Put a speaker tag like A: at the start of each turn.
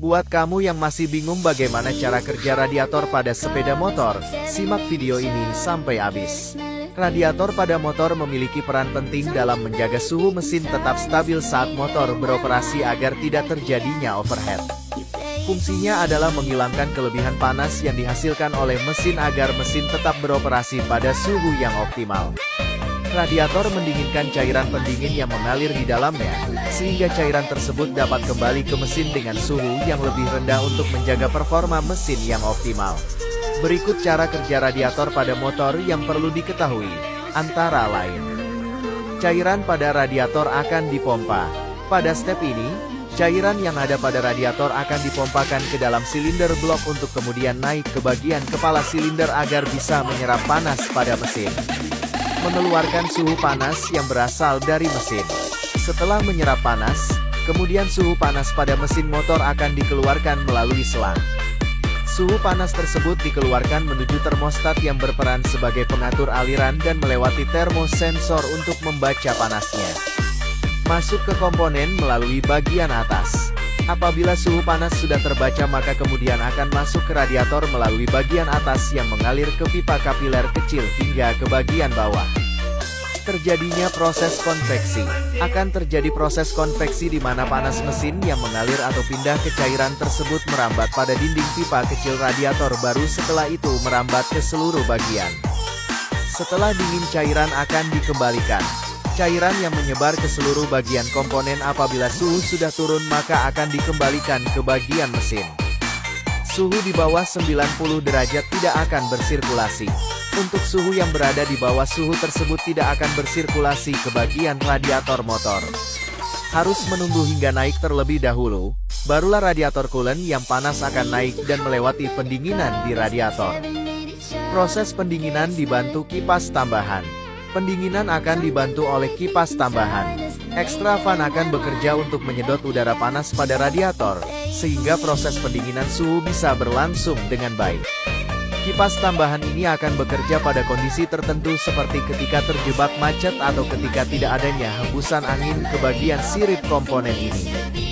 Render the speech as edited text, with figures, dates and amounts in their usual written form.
A: Buat kamu yang masih bingung bagaimana cara kerja radiator pada sepeda motor, simak video ini sampai habis. Radiator pada motor memiliki peran penting dalam menjaga suhu mesin tetap stabil saat motor beroperasi agar tidak terjadinya overheat. Fungsinya adalah menghilangkan kelebihan panas yang dihasilkan oleh mesin agar mesin tetap beroperasi pada suhu yang optimal. Radiator mendinginkan cairan pendingin yang mengalir di dalamnya, sehingga cairan tersebut dapat kembali ke mesin dengan suhu yang lebih rendah untuk menjaga performa mesin yang optimal. Berikut cara kerja radiator pada motor yang perlu diketahui, antara lain. Cairan pada radiator akan dipompa. Pada step ini, cairan yang ada pada radiator akan dipompakan ke dalam silinder blok untuk kemudian naik ke bagian kepala silinder agar bisa menyerap panas pada mesin. Mengeluarkan suhu panas yang berasal dari mesin. Setelah menyerap panas, kemudian suhu panas pada mesin motor akan dikeluarkan melalui selang. Suhu panas tersebut dikeluarkan menuju termostat yang berperan sebagai pengatur aliran dan melewati termosensor untuk membaca panasnya. Masuk ke komponen melalui bagian atas. Apabila suhu panas sudah terbaca maka kemudian akan masuk ke radiator melalui bagian atas yang mengalir ke pipa kapiler kecil hingga ke bagian bawah. Terjadinya proses konveksi. Akan terjadi proses konveksi di mana panas mesin yang mengalir atau pindah ke cairan tersebut merambat pada dinding pipa kecil radiator baru setelah itu merambat ke seluruh bagian. Setelah dingin cairan akan dikembalikan. Cairan yang menyebar ke seluruh bagian komponen apabila suhu sudah turun maka akan dikembalikan ke bagian mesin. Suhu di bawah 90 derajat tidak akan bersirkulasi. Untuk suhu yang berada di bawah suhu tersebut tidak akan bersirkulasi ke bagian radiator motor. Harus menunggu hingga naik terlebih dahulu, barulah radiator coolant yang panas akan naik dan melewati pendinginan di radiator. Proses pendinginan dibantu kipas tambahan. Pendinginan akan dibantu oleh kipas tambahan. Extra fan akan bekerja untuk menyedot udara panas pada radiator, sehingga proses pendinginan suhu bisa berlangsung dengan baik. Kipas tambahan ini akan bekerja pada kondisi tertentu seperti ketika terjebak macet atau ketika tidak adanya hembusan angin ke bagian sirip komponen ini.